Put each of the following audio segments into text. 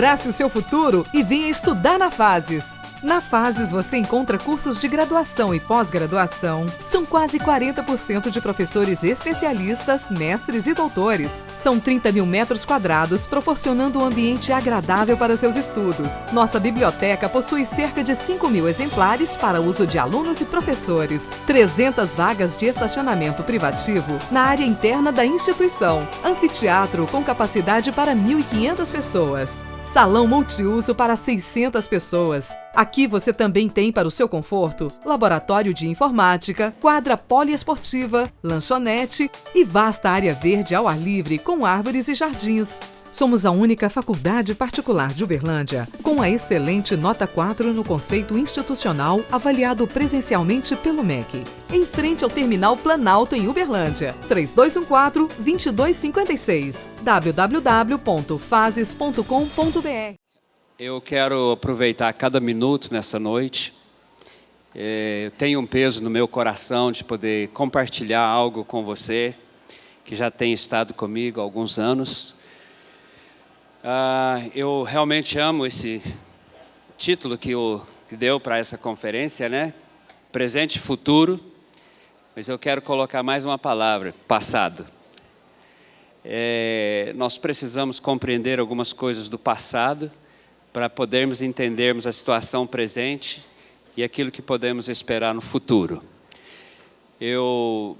Abrace o seu futuro e venha estudar na Fases. Na Fases você encontra cursos de graduação e pós-graduação. São quase 40% de professores especialistas, mestres e doutores. São 30 mil metros quadrados, proporcionando um ambiente agradável para seus estudos. Nossa biblioteca possui cerca de 5 mil exemplares para uso de alunos e professores. 300 vagas de estacionamento privativo na área interna da instituição. Anfiteatro com capacidade para 1.500 pessoas. Salão multiuso para 600 pessoas. Aqui você também tem, para o seu conforto, laboratório de informática, quadra poliesportiva, lanchonete e vasta área verde ao ar livre com árvores e jardins. Somos a única faculdade particular de Uberlândia com a excelente nota 4 no conceito institucional avaliado presencialmente pelo MEC. Em frente ao Terminal Planalto em Uberlândia. 3214-2256. www.fases.com.br. Eu quero aproveitar cada minuto nessa noite. Eu tenho um peso no meu coração de poder compartilhar algo com você que já tem estado comigo há alguns anos. Eu realmente amo esse título que deu para essa conferência, né? Presente e futuro, mas eu quero colocar mais uma palavra, passado. Nós precisamos compreender algumas coisas do passado para podermos entendermos a situação presente e aquilo que podemos esperar no futuro. Eu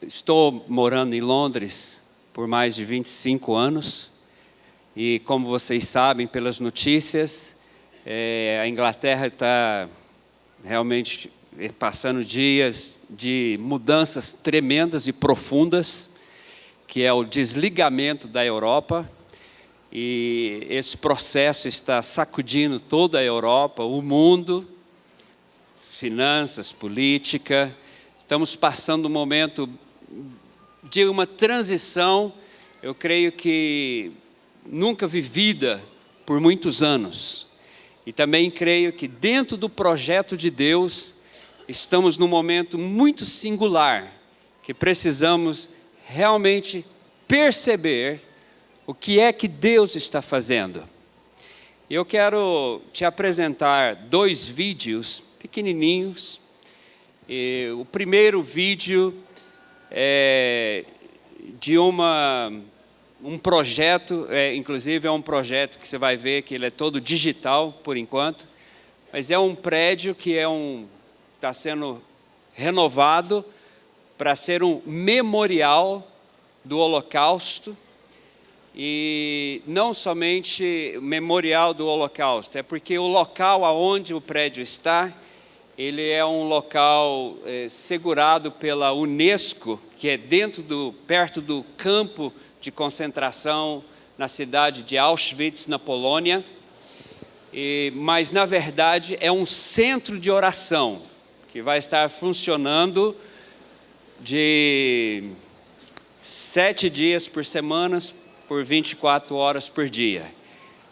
estou morando em Londres por mais de 25 anos. E como vocês sabem pelas notícias, a Inglaterra está realmente passando dias de mudanças tremendas e profundas, que é o desligamento da Europa. E esse processo está sacudindo toda a Europa, o mundo, finanças, política. Estamos passando um momento de uma transição, eu creio que nunca vivida por muitos anos. E também creio que dentro do projeto de Deus, estamos num momento muito singular, que precisamos realmente perceber o que é que Deus está fazendo. Eu quero te apresentar 2 vídeos pequenininhos. O primeiro vídeo é de um projeto, inclusive é um projeto que você vai ver que ele é todo digital por enquanto, mas é um prédio que está sendo renovado para ser um memorial do Holocausto, e não somente memorial do Holocausto, é porque o local aonde o prédio está, ele é um local segurado pela UNESCO, que é perto do campo de concentração na cidade de Auschwitz, na Polônia, mas na verdade é um centro de oração, que vai estar funcionando de 7 dias por semana, por 24 horas por dia.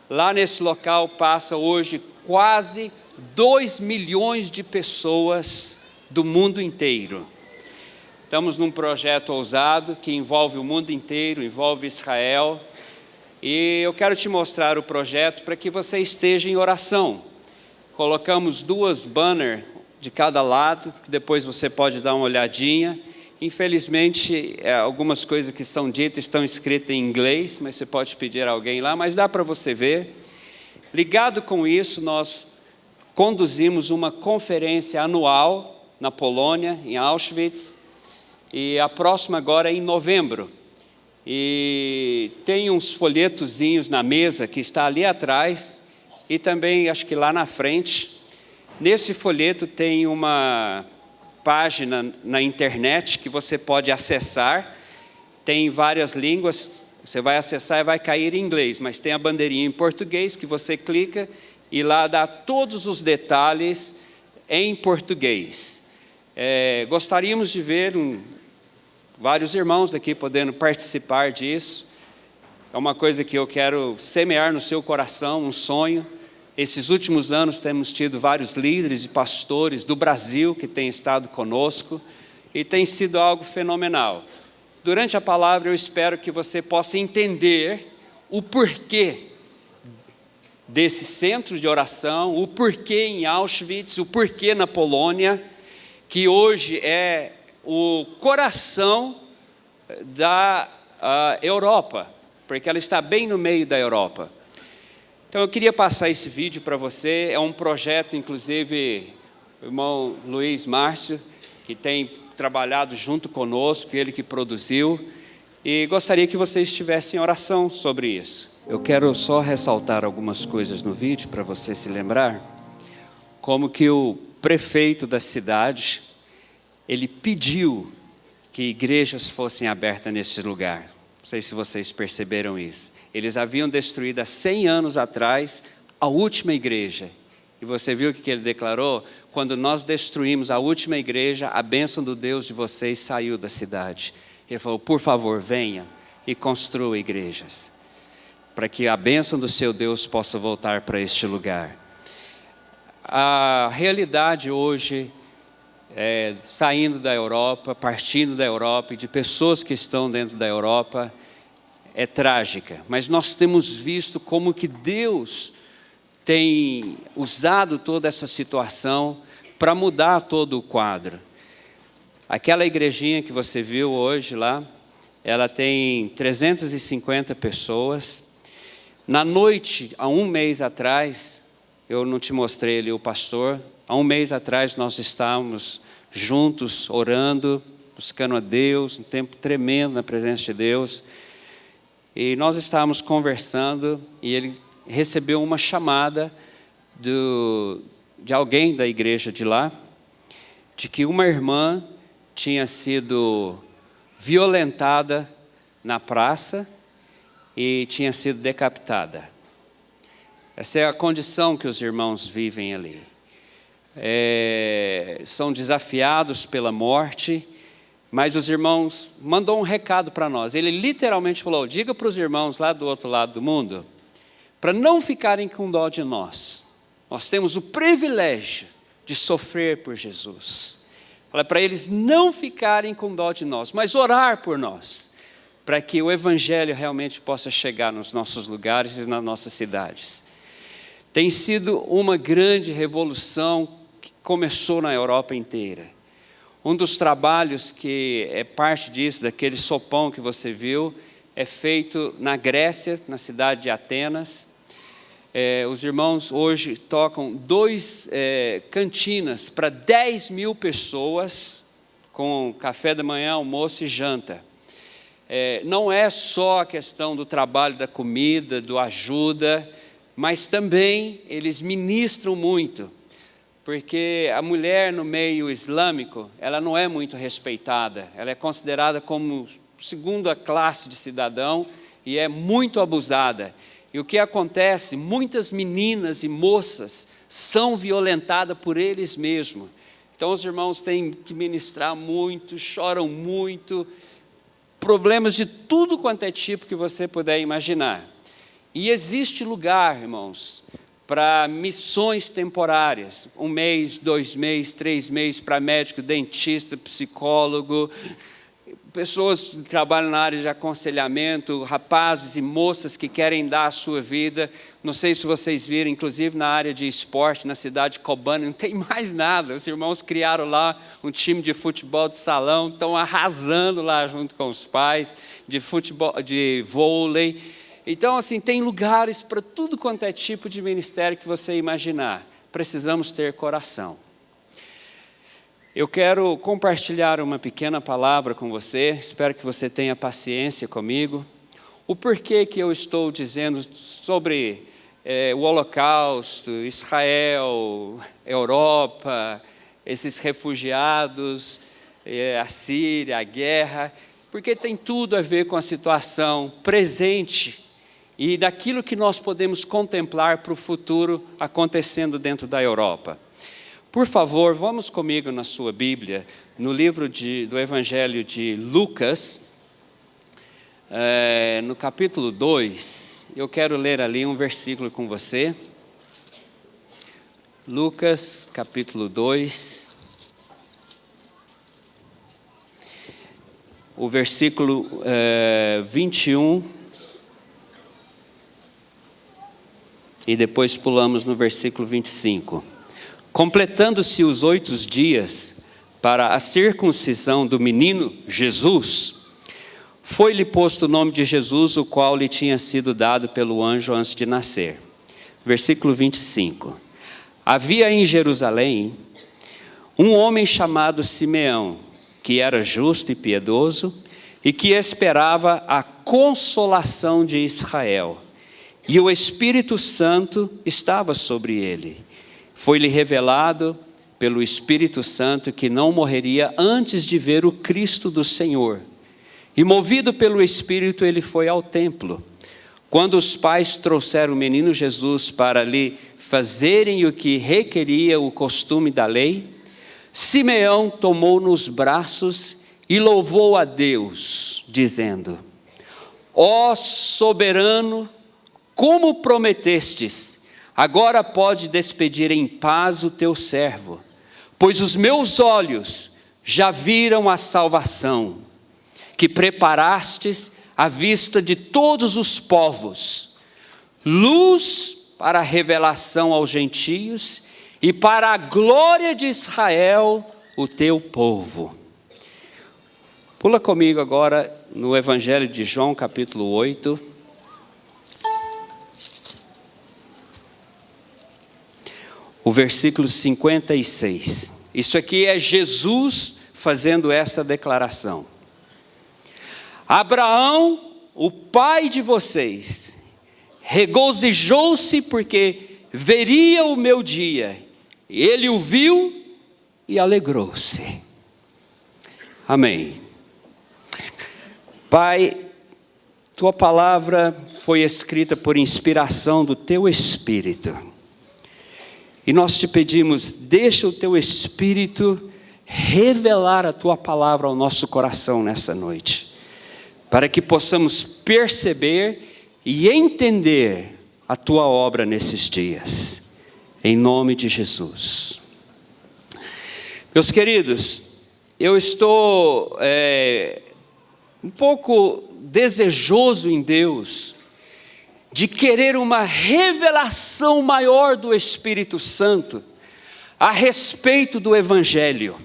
Lá nesse local passa hoje quase 2 milhões de pessoas do mundo inteiro. Estamos num projeto ousado que envolve o mundo inteiro, envolve Israel. E eu quero te mostrar o projeto para que você esteja em oração. Colocamos 2 banners de cada lado, que depois você pode dar uma olhadinha. Infelizmente, algumas coisas que são ditas estão escritas em inglês, mas você pode pedir a alguém lá, mas dá para você ver. Ligado com isso, nós conduzimos uma conferência anual na Polônia, em Auschwitz, e a próxima agora é em novembro. E tem uns folhetozinhos na mesa que está ali atrás e também acho que lá na frente. Nesse folheto tem uma página na internet que você pode acessar. Tem várias línguas, você vai acessar e vai cair em inglês, mas tem a bandeirinha em português que você clica e lá dá todos os detalhes em português. Gostaríamos de ver vários irmãos daqui podendo participar disso. É uma coisa que eu quero semear no seu coração, um sonho. Esses últimos anos temos tido vários líderes e pastores do Brasil que têm estado conosco e tem sido algo fenomenal. Durante a palavra eu espero que você possa entender o porquê desse centro de oração, o porquê em Auschwitz, o porquê na Polônia, que hoje é o coração da Europa, porque ela está bem no meio da Europa. Então eu queria passar esse vídeo para você. É um projeto, inclusive, o irmão Luiz Márcio, que tem trabalhado junto conosco, ele que produziu, e gostaria que vocês estivessem em oração sobre isso. Eu quero só ressaltar algumas coisas no vídeo para você se lembrar, como que o prefeito da cidade, ele pediu que igrejas fossem abertas nesse lugar. Não sei se vocês perceberam isso. Eles haviam destruído há 100 anos atrás a última igreja. E você viu o que ele declarou? Quando nós destruímos a última igreja, a bênção do Deus de vocês saiu da cidade. Ele falou, por favor, venha e construa igrejas, para que a bênção do seu Deus possa voltar para este lugar. A realidade hoje, saindo da Europa, partindo da Europa, e de pessoas que estão dentro da Europa, é trágica. Mas nós temos visto como que Deus tem usado toda essa situação para mudar todo o quadro. Aquela igrejinha que você viu hoje lá, ela tem 350 pessoas. Na noite, há um mês atrás, eu não te mostrei ali o pastor, há um mês atrás nós estávamos juntos, orando, buscando a Deus, um tempo tremendo na presença de Deus. E nós estávamos conversando e ele recebeu uma chamada de alguém da igreja de lá, de que uma irmã tinha sido violentada na praça e tinha sido decapitada. Essa é a condição que os irmãos vivem ali. São desafiados pela morte, mas os irmãos mandou um recado para nós. Ele literalmente falou, diga para os irmãos lá do outro lado do mundo, para não ficarem com dó de nós. Nós temos o privilégio de sofrer por Jesus. Fala para eles não ficarem com dó de nós, mas orar por nós, para que o evangelho realmente possa chegar nos nossos lugares e nas nossas cidades. Tem sido uma grande revolução que começou na Europa inteira. Um dos trabalhos que é parte disso, daquele sopão que você viu, é feito na Grécia, na cidade de Atenas. Os irmãos hoje tocam 2 cantinas para 10 mil pessoas, com café da manhã, almoço e janta. Não é só a questão do trabalho da comida, do ajuda, mas também eles ministram muito, porque a mulher no meio islâmico, ela não é muito respeitada, ela é considerada como segunda classe de cidadão e é muito abusada. E o que acontece? Muitas meninas e moças são violentadas por eles mesmos. Então os irmãos têm que ministrar muito, choram muito, problemas de tudo quanto é tipo que você puder imaginar. E existe lugar, irmãos, para missões temporárias, 1 mês, 2 meses, 3 meses, para médico, dentista, psicólogo, pessoas que trabalham na área de aconselhamento, rapazes e moças que querem dar a sua vida. Não sei se vocês viram, inclusive na área de esporte, na cidade de Kobane, não tem mais nada. Os irmãos criaram lá um time de futebol de salão, estão arrasando lá junto com os pais, de futebol, de vôlei. Então, assim, tem lugares para tudo quanto é tipo de ministério que você imaginar. Precisamos ter coração. Eu quero compartilhar uma pequena palavra com você, espero que você tenha paciência comigo. O porquê que eu estou dizendo sobre o Holocausto, Israel, Europa, esses refugiados, a Síria, a guerra, porque tem tudo a ver com a situação presente e daquilo que nós podemos contemplar para o futuro acontecendo dentro da Europa. Por favor, vamos comigo na sua Bíblia, no livro do Evangelho de Lucas, no capítulo 2, eu quero ler ali um versículo com você. Lucas, capítulo 2, o versículo 21 e depois pulamos no versículo 25. Completando-se os 8 dias para a circuncisão do menino Jesus, foi-lhe posto o nome de Jesus, o qual lhe tinha sido dado pelo anjo antes de nascer. Versículo 25. Havia em Jerusalém um homem chamado Simeão, que era justo e piedoso, e que esperava a consolação de Israel. E o Espírito Santo estava sobre ele. Foi-lhe revelado pelo Espírito Santo que não morreria antes de ver o Cristo do Senhor. E movido pelo Espírito, ele foi ao templo. Quando os pais trouxeram o menino Jesus para lhe fazerem o que requeria o costume da lei, Simeão tomou nos braços e louvou a Deus, dizendo: ó soberano, como prometestes, agora pode despedir em paz o teu servo, pois os meus olhos já viram a salvação, que preparastes à vista de todos os povos, luz para a revelação aos gentios e para a glória de Israel, o teu povo. Pula comigo agora no Evangelho de João, capítulo 8. O versículo 56. Isso aqui é Jesus fazendo essa declaração. Abraão, o pai de vocês, regozijou-se porque veria o meu dia. Ele o viu e alegrou-se. Amém. Pai, tua palavra foi escrita por inspiração do teu Espírito. E nós te pedimos, deixa o teu Espírito revelar a tua palavra ao nosso coração nessa noite, para que possamos perceber e entender a tua obra nesses dias, em nome de Jesus. Meus queridos, eu estou um pouco desejoso em Deus, de querer uma revelação maior do Espírito Santo, a respeito do Evangelho.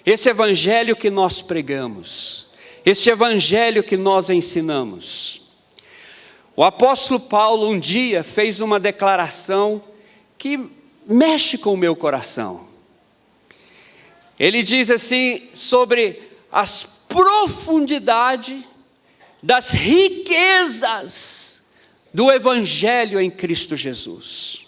Esse Evangelho que nós pregamos, esse Evangelho que nós ensinamos. O apóstolo Paulo um dia fez uma declaração que mexe com o meu coração. Ele diz assim sobre as profundidades das riquezas do Evangelho em Cristo Jesus.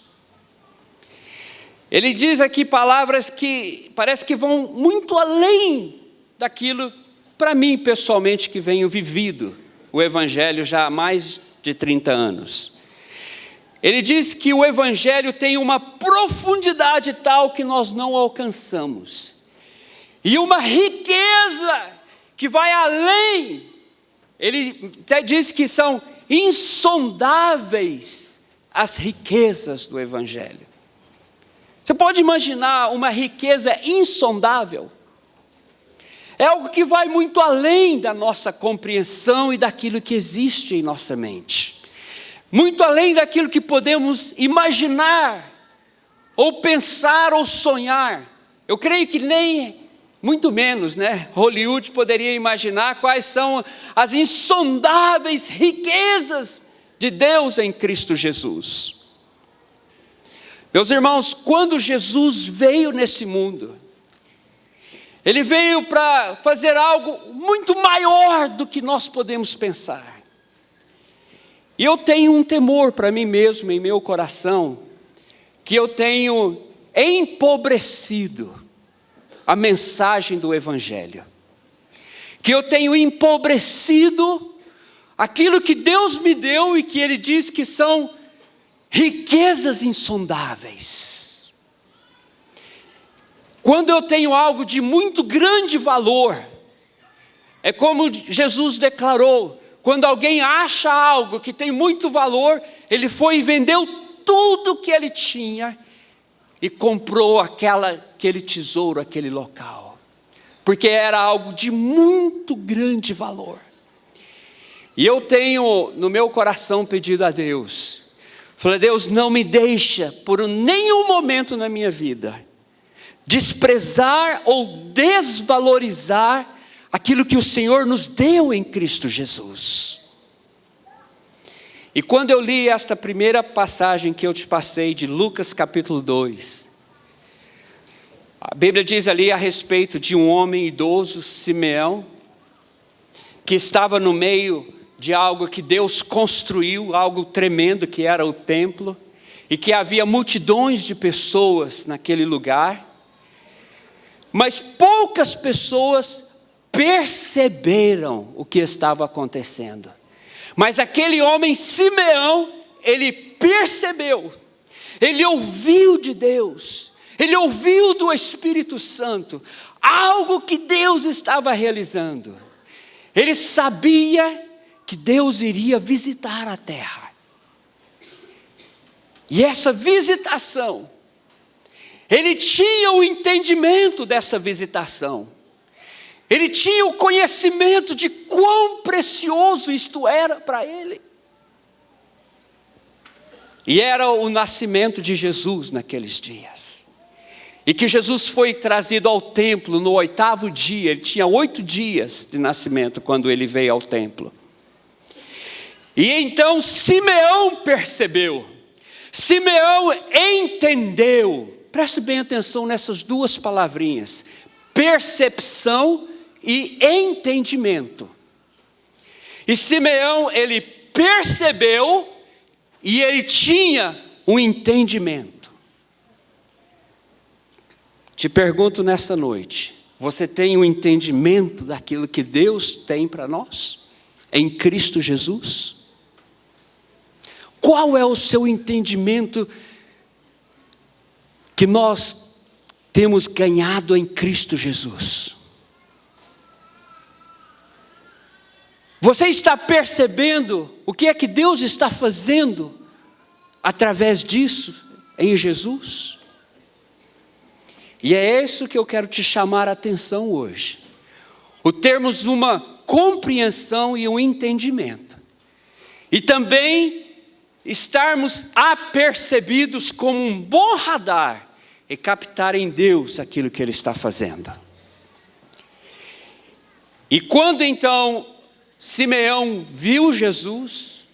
Ele diz aqui palavras que parece que vão muito além daquilo, para mim pessoalmente, que venho vivido o Evangelho já há mais de 30 anos. Ele diz que o Evangelho tem uma profundidade tal que nós não alcançamos, e uma riqueza que vai além. Ele até diz que são insondáveis as riquezas do Evangelho. Você pode imaginar uma riqueza insondável? É algo que vai muito além da nossa compreensão e daquilo que existe em nossa mente. Muito além daquilo que podemos imaginar, ou pensar, ou sonhar. Eu creio que nem, muito menos, Hollywood poderia imaginar quais são as insondáveis riquezas de Deus em Cristo Jesus. Meus irmãos, quando Jesus veio nesse mundo, Ele veio para fazer algo muito maior do que nós podemos pensar. E eu tenho um temor para mim mesmo, em meu coração, que eu tenho empobrecido a mensagem do Evangelho, que eu tenho empobrecido aquilo que Deus me deu e que Ele diz que são riquezas insondáveis. Quando eu tenho algo de muito grande valor, é como Jesus declarou, quando alguém acha algo que tem muito valor, ele foi e vendeu tudo que ele tinha e comprou aquele tesouro, aquele local, porque era algo de muito grande valor. E eu tenho no meu coração pedido a Deus, Falei, Deus, não me deixa por nenhum momento na minha vida desprezar ou desvalorizar aquilo que o Senhor nos deu em Cristo Jesus. E quando eu li esta primeira passagem que eu te passei de Lucas capítulo 2, a Bíblia diz ali a respeito de um homem idoso, Simeão, que estava no meio de algo que Deus construiu, algo tremendo que era o templo, e que havia multidões de pessoas naquele lugar, mas poucas pessoas perceberam o que estava acontecendo. Mas aquele homem Simeão, ele percebeu, ele ouviu de Deus, ele ouviu do Espírito Santo, algo que Deus estava realizando. Ele sabia que Deus iria visitar a terra. E essa visitação, ele tinha o entendimento dessa visitação. Ele tinha o conhecimento de quão precioso isto era para ele. E era o nascimento de Jesus naqueles dias. E que Jesus foi trazido ao templo no 8º dia. Ele tinha 8 dias de nascimento quando ele veio ao templo. E então Simeão percebeu. Simeão entendeu. Preste bem atenção nessas duas palavrinhas. Percepção e entendimento. E Simeão, ele percebeu e ele tinha um entendimento. Te pergunto nessa noite, você tem um entendimento daquilo que Deus tem para nós? Em Cristo Jesus? Qual é o seu entendimento que nós temos ganhado em Cristo Jesus? Você está percebendo o que é que Deus está fazendo através disso em Jesus? E é isso que eu quero te chamar a atenção hoje. O termos uma compreensão e um entendimento. E também estarmos apercebidos como um bom radar e captar em Deus aquilo que Ele está fazendo. E quando então Simeão viu Jesus,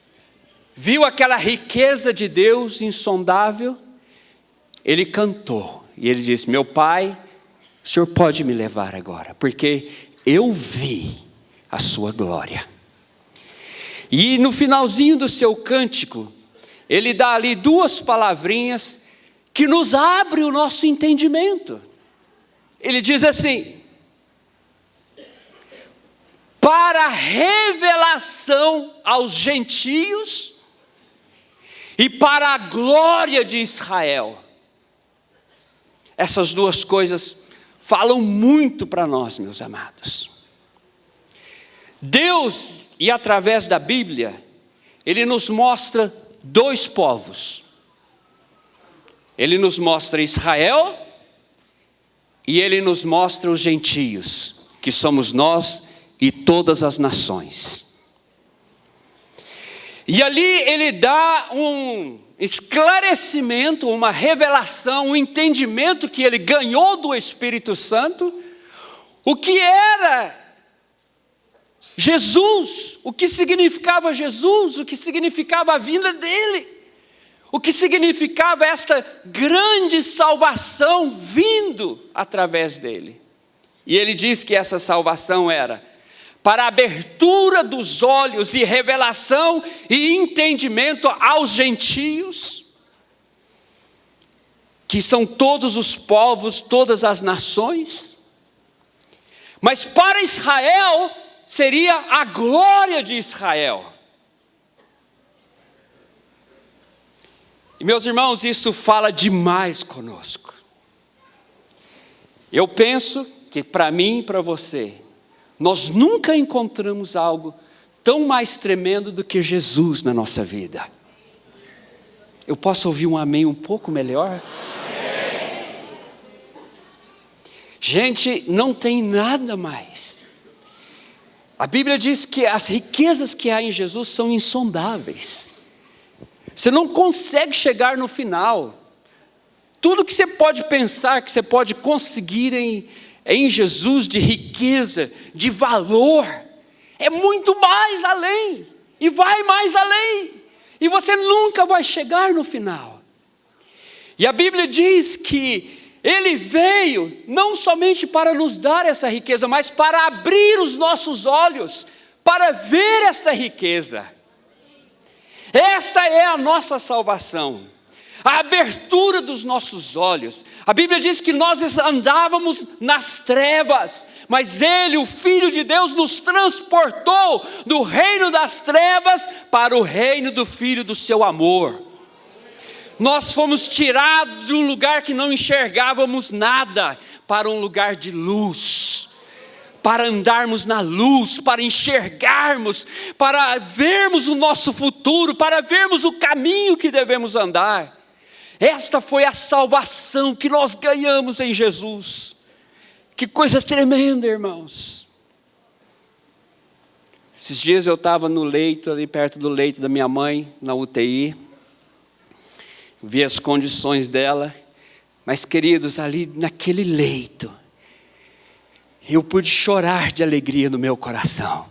viu aquela riqueza de Deus insondável, ele cantou. E ele disse, meu pai, o senhor pode me levar agora, porque eu vi a sua glória. E no finalzinho do seu cântico, ele dá ali 2 palavrinhas que nos abre o nosso entendimento. Ele diz assim, para revelação aos gentios e para a glória de Israel. Essas 2 coisas falam muito para nós, meus amados. Deus, e através da Bíblia, Ele nos mostra 2 povos. Ele nos mostra Israel e Ele nos mostra os gentios, que somos nós e todas as nações. E ali Ele dá um esclarecimento, uma revelação, um entendimento que Ele ganhou do Espírito Santo, o que era Jesus, o que significava Jesus, o que significava a vinda dEle, o que significava esta grande salvação vindo através dEle. E Ele diz que essa salvação era para a abertura dos olhos e revelação e entendimento aos gentios, que são todos os povos, todas as nações, mas para Israel seria a glória de Israel. E meus irmãos, isso fala demais conosco. Eu penso que para mim e para você, nós nunca encontramos algo tão mais tremendo do que Jesus na nossa vida. Eu posso ouvir um amém um pouco melhor? Amém. Gente, não tem nada mais. A Bíblia diz que as riquezas que há em Jesus são insondáveis. Você não consegue chegar no final. Tudo que você pode pensar, que você pode conseguir em Jesus, de riqueza, de valor, é muito mais além, e vai mais além, e você nunca vai chegar no final. E a Bíblia diz que Ele veio não somente para nos dar essa riqueza, mas para abrir os nossos olhos, para ver esta riqueza. Esta é a nossa salvação, a abertura dos nossos olhos. A Bíblia diz que nós andávamos nas trevas, mas Ele, o Filho de Deus, nos transportou do reino das trevas para o reino do Filho do seu amor. Nós fomos tirados de um lugar que não enxergávamos nada, para um lugar de luz, para andarmos na luz, para enxergarmos, para vermos o nosso futuro, para vermos o caminho que devemos andar. Esta foi a salvação que nós ganhamos em Jesus. Que coisa tremenda, irmãos. Esses dias eu estava no leito, ali perto do leito da minha mãe, na UTI. Vi as condições dela. Mas, queridos, ali naquele leito, eu pude chorar de alegria no meu coração.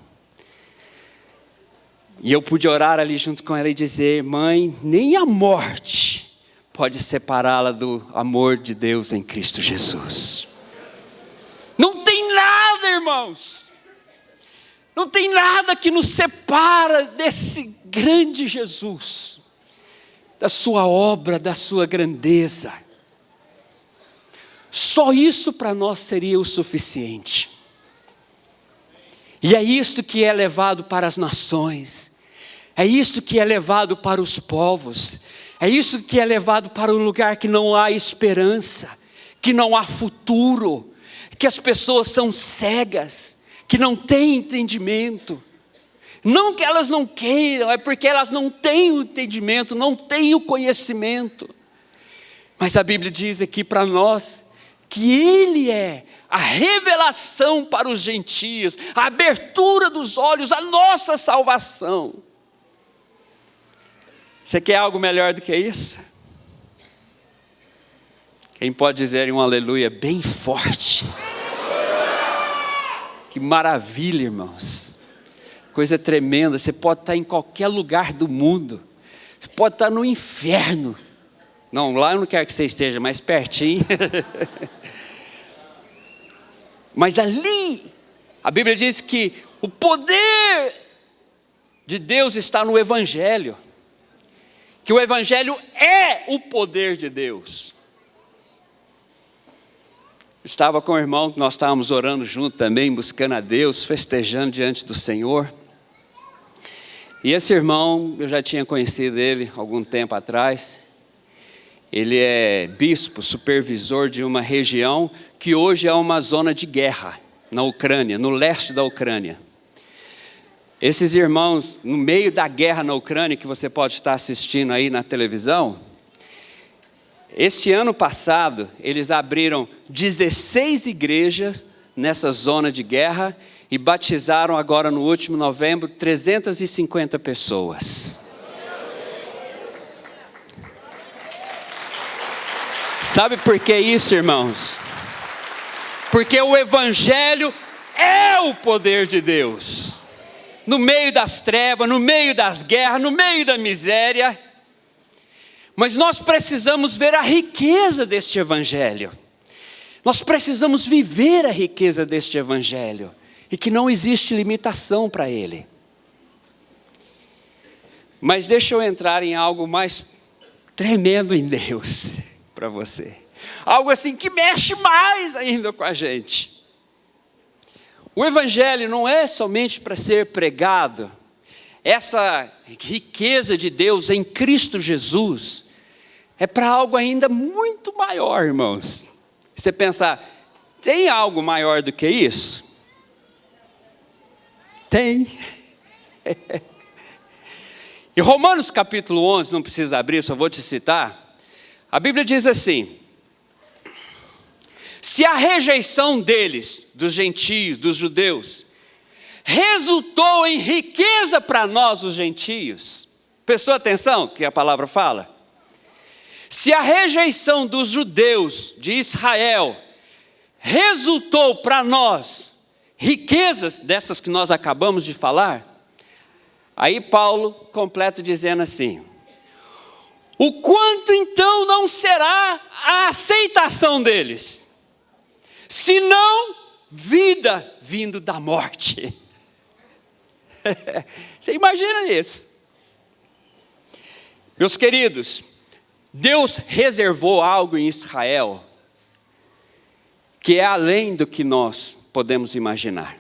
E eu pude orar ali junto com ela e dizer: mãe, nem a morte pode separá-la do amor de Deus em Cristo Jesus. Não tem nada, irmãos. Não tem nada que nos separa desse grande Jesus, da sua obra, da sua grandeza. Só isso para nós seria o suficiente. E é isto que é levado para as nações. É isto que é levado para os povos. É isso que é levado para um lugar que não há esperança, que não há futuro, que as pessoas são cegas, que não têm entendimento. Não que elas não queiram, é porque elas não têm o entendimento, não têm o conhecimento. Mas a Bíblia diz aqui para nós que Ele é a revelação para os gentios, a abertura dos olhos, a nossa salvação. Você quer algo melhor do que isso? Quem pode dizer um aleluia bem forte? Que maravilha, irmãos. Coisa tremenda. Você pode estar em qualquer lugar do mundo. Você pode estar no inferno. Não, lá eu não quero que você esteja, mais pertinho. Mas ali, a Bíblia diz que o poder de Deus está no Evangelho. Que o Evangelho é o poder de Deus. Estava com o irmão, nós estávamos orando junto também, buscando a Deus, festejando diante do Senhor. E esse irmão, eu já tinha conhecido ele algum tempo atrás. Ele é bispo, supervisor de uma região que hoje é uma zona de guerra na Ucrânia, no leste da Ucrânia. Esses irmãos, no meio da guerra na Ucrânia, que você pode estar assistindo aí na televisão, esse ano passado, eles abriram 16 igrejas nessa zona de guerra e batizaram agora no último novembro 350 pessoas. Sabe por que isso, irmãos? Porque o Evangelho é o poder de Deus. No meio das trevas, no meio das guerras, no meio da miséria. Mas nós precisamos ver a riqueza deste Evangelho. Nós precisamos viver a riqueza deste Evangelho. E que não existe limitação para ele. Mas deixa eu entrar em algo mais tremendo em Deus para você. Algo assim que mexe mais ainda com a gente. O Evangelho não é somente para ser pregado. Essa riqueza de Deus em Cristo Jesus é para algo ainda muito maior, irmãos. Você pensar, tem algo maior do que isso? Tem. Em Romanos capítulo 11, não precisa abrir, só vou te citar. A Bíblia diz assim: se a rejeição deles, dos gentios, dos judeus, resultou em riqueza para nós, os gentios, Prestou atenção que a palavra fala? Se a rejeição dos judeus de Israel resultou para nós riquezas dessas que nós acabamos de falar, aí Paulo completa dizendo assim: o quanto então não será a aceitação deles, senão vida vindo da morte. Você imagina isso? Meus queridos, Deus reservou algo em Israel que é além do que nós podemos imaginar.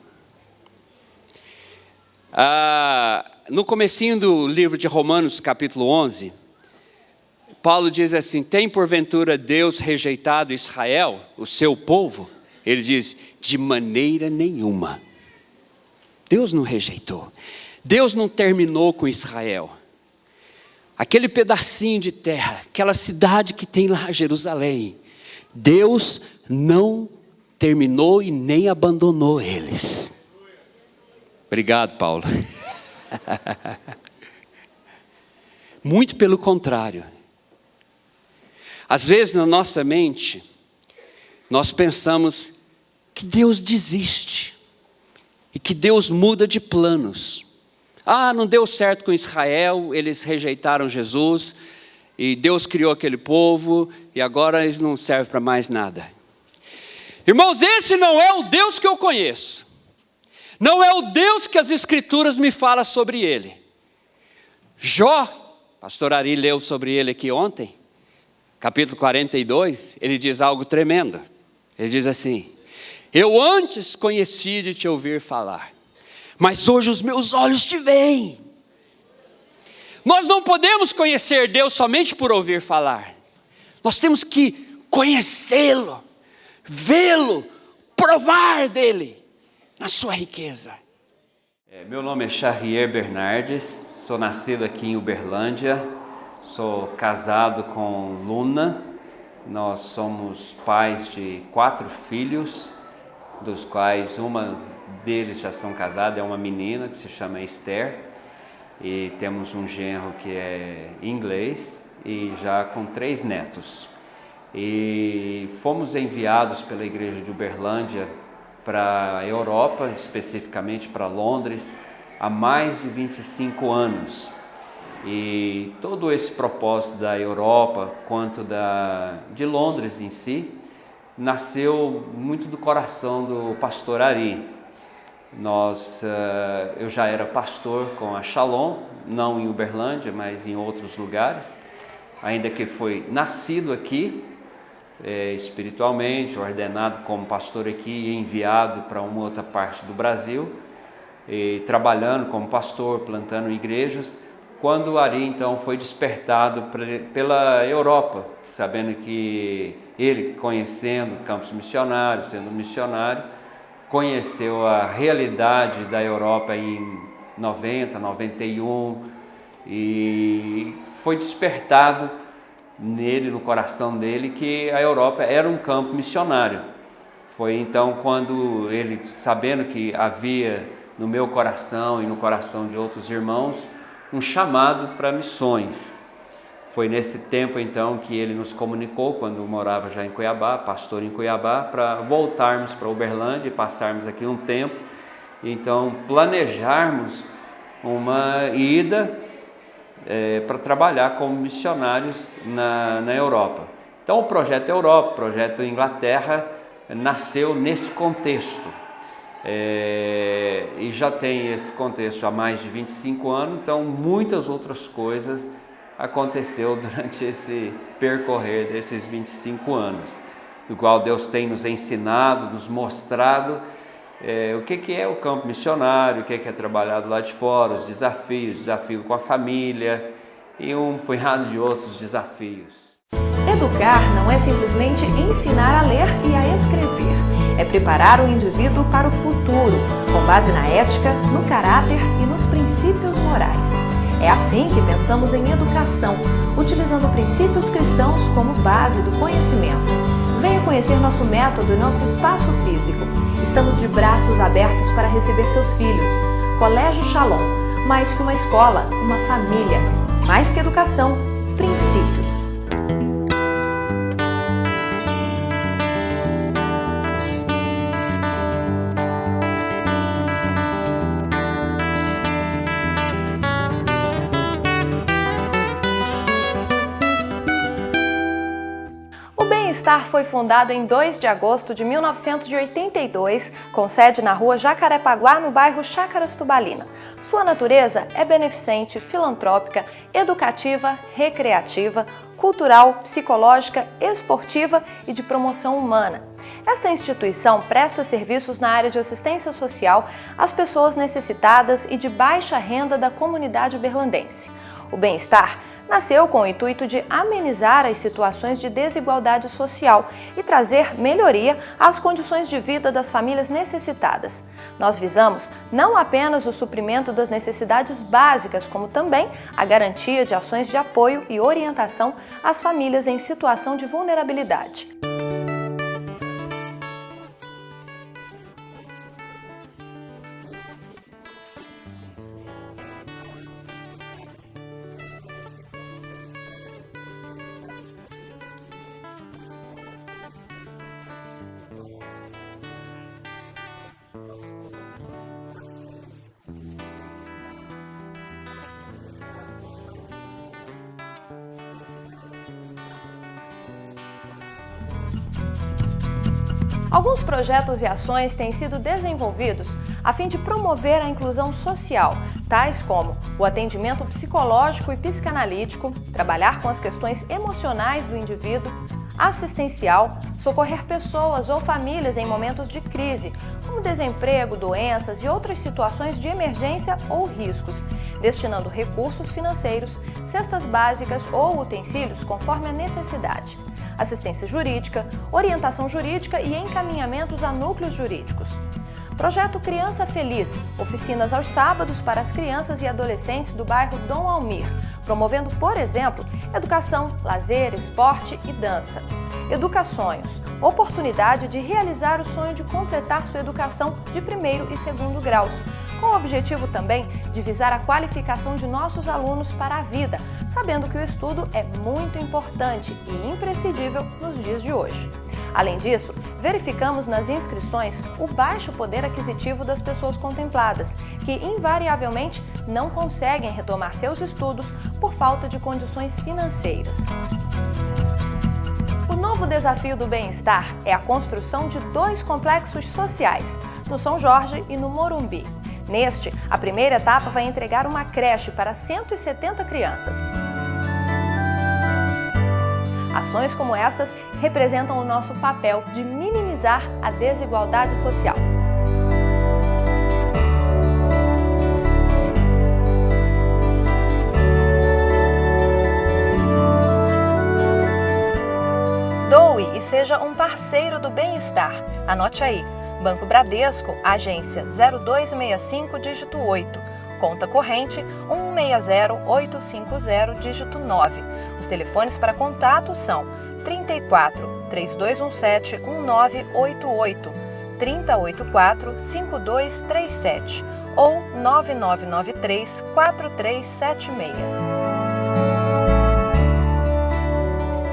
No comecinho do livro de Romanos, capítulo 11, Paulo diz assim: tem porventura Deus rejeitado Israel, o seu povo? Ele diz: de maneira nenhuma. Deus não rejeitou. Deus não terminou com Israel. Aquele pedacinho de terra, aquela cidade que tem lá, Jerusalém, Deus não terminou e nem abandonou eles. Obrigado, Paulo. Muito pelo contrário. Às vezes na nossa mente, nós pensamos que Deus desiste e que Deus muda de planos. Não deu certo com Israel, eles rejeitaram Jesus e Deus criou aquele povo e agora eles não servem para mais nada. Irmãos, esse não é o Deus que eu conheço. Não é o Deus que as Escrituras me falam sobre ele. Jó, pastor Ari leu sobre ele aqui ontem, capítulo 42, ele diz algo tremendo. Ele diz assim: eu antes conheci de te ouvir falar, mas hoje os meus olhos te veem. Nós não podemos conhecer Deus somente por ouvir falar. Nós temos que conhecê-lo, vê-lo, provar dele, na sua riqueza. Meu nome é Charrier Bernardes, sou nascido aqui em Uberlândia, sou casado com Luna, nós somos pais de 4 filhos, dos quais uma deles já são casados, é uma menina que se chama Esther, e temos um genro que é inglês e já com 3 netos. E fomos enviados pela igreja de Uberlândia para a Europa, especificamente para Londres, há mais de 25 anos. E todo esse propósito da Europa, quanto de Londres em si, nasceu muito do coração do pastor Ari. Eu já era pastor com a Shalom, não em Uberlândia, mas em outros lugares, ainda que foi nascido aqui, espiritualmente, ordenado como pastor aqui e enviado para uma outra parte do Brasil, e trabalhando como pastor, plantando igrejas, quando o Ari então foi despertado pela Europa, sabendo que ele, conhecendo campos missionários, sendo missionário, conheceu a realidade da Europa em 90, 91 e foi despertado nele, no coração dele, que a Europa era um campo missionário. Foi então quando ele, sabendo que havia no meu coração e no coração de outros irmãos um chamado para missões. Foi nesse tempo então que ele nos comunicou, quando morava já em Cuiabá, pastor em Cuiabá, para voltarmos para Uberlândia e passarmos aqui um tempo, então planejarmos uma ida para trabalhar como missionários na Europa. Então o projeto Europa, o projeto Inglaterra, nasceu nesse contexto. E já tem esse contexto há mais de 25 anos, então muitas outras coisas aconteceu durante esse percorrer desses 25 anos, do qual Deus tem nos ensinado, nos mostrado o que é o campo missionário, o que é trabalhado lá de fora, os desafios, desafio com a família e um punhado de outros desafios. Educar não é simplesmente ensinar a ler e a escrever, é preparar o indivíduo para o futuro, com base na ética, no caráter e nos princípios morais. É assim que pensamos em educação, utilizando princípios cristãos como base do conhecimento. Venha conhecer nosso método e nosso espaço físico. Estamos de braços abertos para receber seus filhos. Colégio Shalom, Mais que uma escola, uma família. Mais que educação, princípios. O Bem-Estar foi fundado em 2 de agosto de 1982, com sede na rua Jacarepaguá, no bairro Chácaras Tubalina. Sua natureza é beneficente, filantrópica, educativa, recreativa, cultural, psicológica, esportiva e de promoção humana. Esta instituição presta serviços na área de assistência social às pessoas necessitadas e de baixa renda da comunidade berlandense. O Bem-Estar nasceu com o intuito de amenizar as situações de desigualdade social e trazer melhoria às condições de vida das famílias necessitadas. Nós visamos não apenas o suprimento das necessidades básicas, como também a garantia de ações de apoio e orientação às famílias em situação de vulnerabilidade. Alguns projetos e ações têm sido desenvolvidos a fim de promover a inclusão social, tais como o atendimento psicológico e psicanalítico, trabalhar com as questões emocionais do indivíduo, assistencial, socorrer pessoas ou famílias em momentos de crise, como desemprego, doenças e outras situações de emergência ou riscos, destinando recursos financeiros, cestas básicas ou utensílios conforme a necessidade. Assistência jurídica, orientação jurídica e encaminhamentos a núcleos jurídicos. Projeto Criança Feliz, oficinas aos sábados para as crianças e adolescentes do bairro Dom Almir, promovendo, por exemplo, educação, lazer, esporte e dança. Educações, oportunidade de realizar o sonho de completar sua educação de 1º e 2º graus, com o objetivo também de visar a qualificação de nossos alunos para a vida, sabendo que o estudo é muito importante e imprescindível nos dias de hoje. Além disso, verificamos nas inscrições o baixo poder aquisitivo das pessoas contempladas, que invariavelmente não conseguem retomar seus estudos por falta de condições financeiras. O novo desafio do Bem-Estar é a construção de 2 complexos sociais, no São Jorge e no Morumbi. Neste, a primeira etapa vai entregar uma creche para 170 crianças. Ações como estas representam o nosso papel de minimizar a desigualdade social. Doe e seja um parceiro do Bem-Estar. Anote aí. Banco Bradesco, agência 0265, dígito 8. Conta corrente 160850, dígito 9. Os telefones para contato são 34 3217 1988, 3084 5237 ou 9993 4376.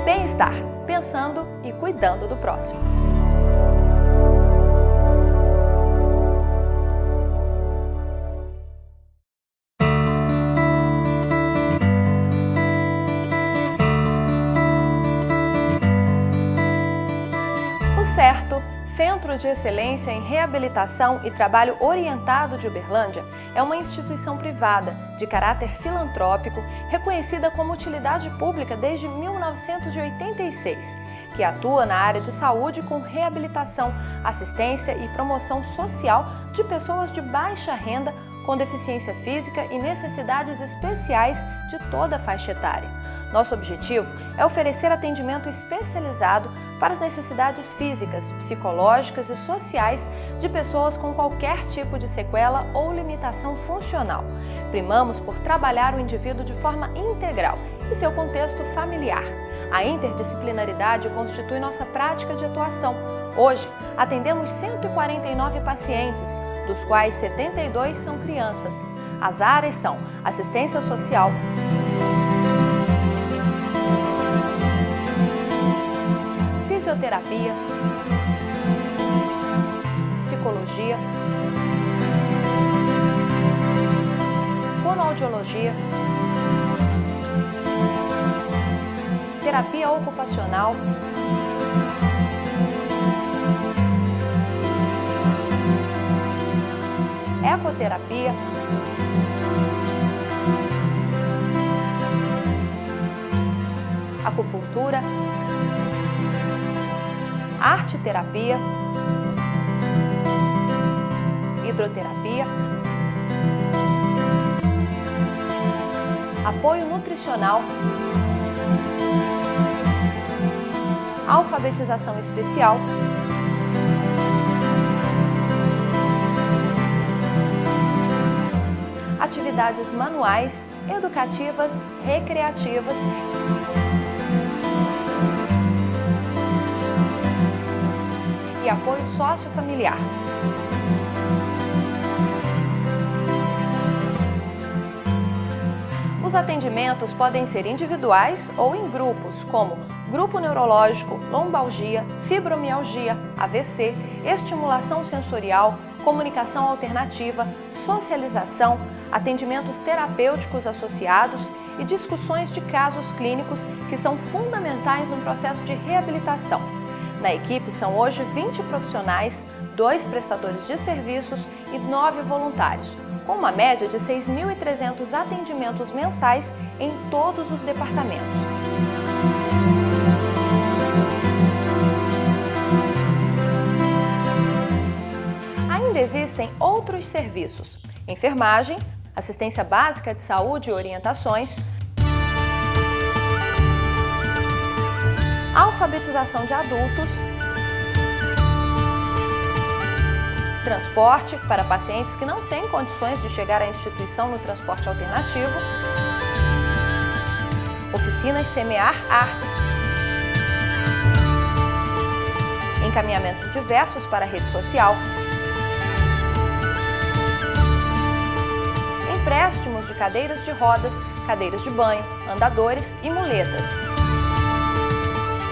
Bem-Estar, pensando e cuidando do próximo. Centro de Excelência em Reabilitação e Trabalho Orientado de Uberlândia é uma instituição privada de caráter filantrópico reconhecida como utilidade pública desde 1986, que atua na área de saúde com reabilitação, assistência e promoção social de pessoas de baixa renda com deficiência física e necessidades especiais de toda a faixa etária. Nosso objetivo é oferecer atendimento especializado para as necessidades físicas, psicológicas e sociais de pessoas com qualquer tipo de sequela ou limitação funcional. Primamos por trabalhar o indivíduo de forma integral e seu contexto familiar. A interdisciplinaridade constitui nossa prática de atuação. Hoje, atendemos 149 pacientes, dos quais 72 são crianças. As áreas são assistência social, fisioterapia, psicologia, fonoaudiologia, terapia ocupacional, ecoterapia, acupuntura, arte-terapia, hidroterapia, apoio nutricional, alfabetização especial, atividades manuais, educativas, recreativas e apoio sociofamiliar. Os atendimentos podem ser individuais ou em grupos, como grupo neurológico, lombalgia, fibromialgia, AVC, estimulação sensorial, comunicação alternativa, socialização, atendimentos terapêuticos associados e discussões de casos clínicos que são fundamentais no processo de reabilitação. Na equipe são hoje 20 profissionais, 2 prestadores de serviços e 9 voluntários, com uma média de 6.300 atendimentos mensais em todos os departamentos. Ainda existem outros serviços: enfermagem, assistência básica de saúde e orientações, alfabetização de adultos, transporte para pacientes que não têm condições de chegar à instituição no transporte alternativo, oficinas Semear Artes, encaminhamentos diversos para a rede social, empréstimos de cadeiras de rodas, cadeiras de banho, andadores e muletas.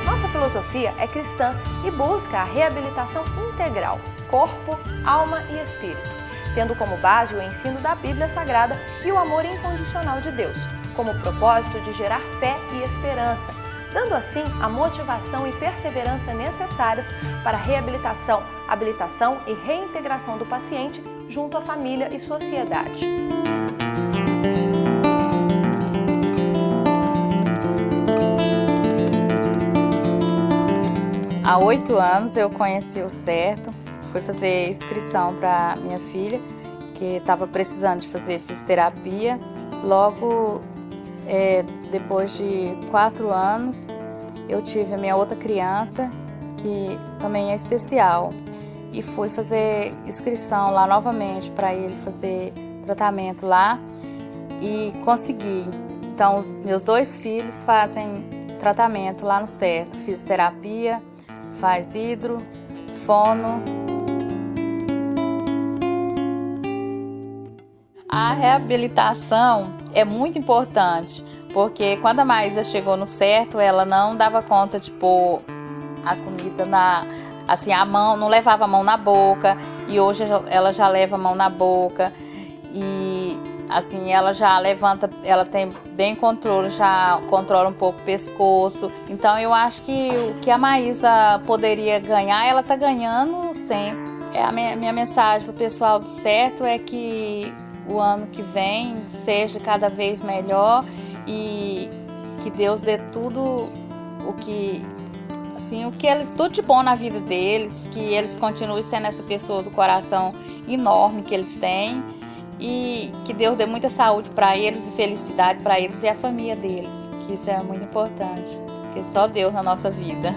Nossa filosofia é cristã e busca a reabilitação integral, corpo, alma e espírito, tendo como base o ensino da Bíblia Sagrada e o amor incondicional de Deus, como propósito de gerar fé e esperança, dando assim a motivação e perseverança necessárias para a reabilitação, habilitação e reintegração do paciente junto à família e sociedade. Há 8 anos eu conheci o Certo, fui fazer inscrição para minha filha, que estava precisando de fazer fisioterapia. Logo, depois de 4 anos, eu tive a minha outra criança, que também é especial, e fui fazer inscrição lá novamente para ele fazer tratamento lá e consegui. Então, os meus 2 filhos fazem tratamento lá no Certo, fisioterapia, faz hidro, fono. A reabilitação é muito importante, porque quando a Maísa chegou no Certo, ela não dava conta de pôr a comida a mão, não levava a mão na boca, e hoje ela já leva a mão na boca e assim ela já levanta, ela tem bem controle, já controla um pouco o pescoço. Então eu acho que o que a Maísa poderia ganhar, ela está ganhando sempre. A minha mensagem para o pessoal do Certo é que o ano que vem seja cada vez melhor e que Deus dê tudo tudo de bom na vida deles, que eles continuem sendo essa pessoa do coração enorme que eles têm e que Deus dê muita saúde para eles e felicidade para eles e a família deles, que isso é muito importante, porque só Deus na nossa vida.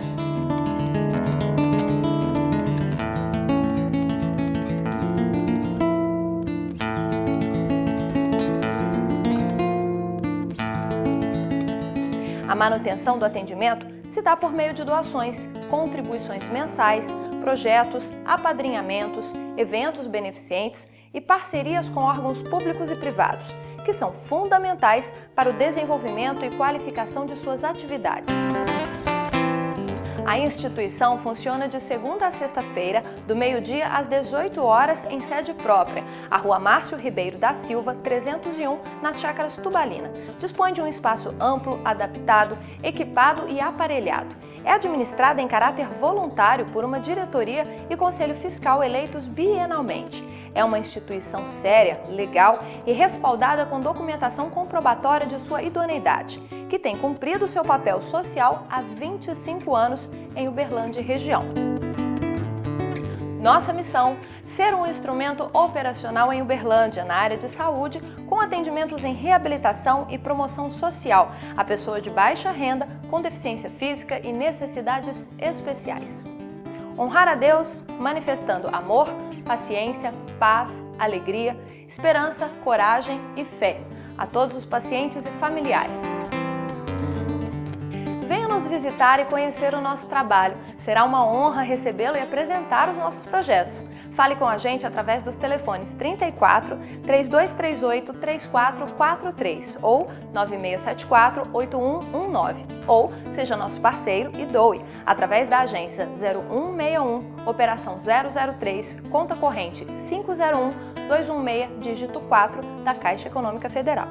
A manutenção do atendimento se dá por meio de doações, contribuições mensais, projetos, apadrinhamentos, eventos beneficentes e parcerias com órgãos públicos e privados, que são fundamentais para o desenvolvimento e qualificação de suas atividades. A instituição funciona de segunda a sexta-feira, do meio-dia às 18 horas, em sede própria, a Rua Márcio Ribeiro da Silva, 301, nas Chácaras Tubalina. Dispõe de um espaço amplo, adaptado, equipado e aparelhado. É administrada em caráter voluntário por uma diretoria e conselho fiscal eleitos bienalmente. É uma instituição séria, legal e respaldada com documentação comprobatória de sua idoneidade, que tem cumprido seu papel social há 25 anos em Uberlândia e região. Nossa missão: ser um instrumento operacional em Uberlândia, na área de saúde, com atendimentos em reabilitação e promoção social a pessoa de baixa renda, com deficiência física e necessidades especiais. Honrar a Deus manifestando amor, paciência, paz, alegria, esperança, coragem e fé a todos os pacientes e familiares. Venha nos visitar e conhecer o nosso trabalho. Será uma honra recebê-lo e apresentar os nossos projetos. Fale com a gente através dos telefones 34 3238 3443 ou 9674 8119. Ou seja nosso parceiro e doe através da agência 0161, operação 003, conta corrente 501 216, dígito 4 da Caixa Econômica Federal.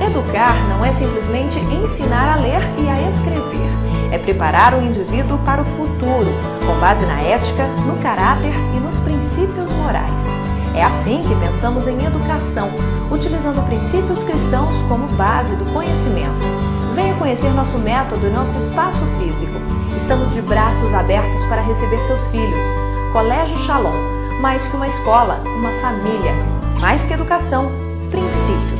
Educar não é simplesmente ensinar a ler e a escrever. É preparar o indivíduo para o futuro, com base na ética, no caráter e nos princípios morais. É assim que pensamos em educação, utilizando princípios cristãos como base do conhecimento. Venha conhecer nosso método e nosso espaço físico. Estamos de braços abertos para receber seus filhos. Colégio Shalom, mais que uma escola, uma família. Mais que educação, princípios.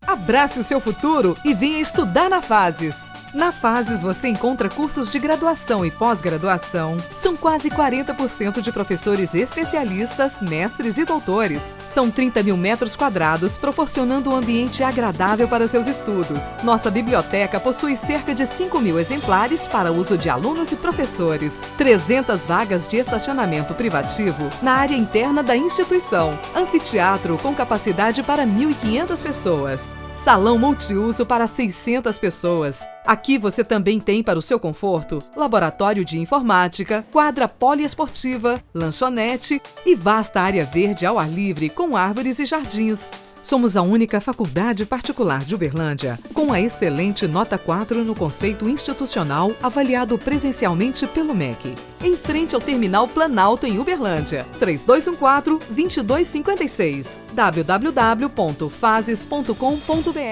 Abrace o seu futuro e venha estudar na Fases. Na Fases você encontra cursos de graduação e pós-graduação. São quase 40% de professores especialistas, mestres e doutores. São 30 mil metros quadrados, proporcionando um ambiente agradável para seus estudos. Nossa biblioteca possui cerca de 5 mil exemplares para uso de alunos e professores. 300 vagas de estacionamento privativo na área interna da instituição. Anfiteatro com capacidade para 1.500 pessoas. Salão multiuso para 600 pessoas. Aqui você também tem, para o seu conforto, laboratório de informática, quadra poliesportiva, lanchonete e vasta área verde ao ar livre com árvores e jardins. Somos a única faculdade particular de Uberlândia com a excelente nota 4 no conceito institucional avaliado presencialmente pelo MEC. Em frente ao Terminal Planalto em Uberlândia. 3214-2256 www.fases.com.br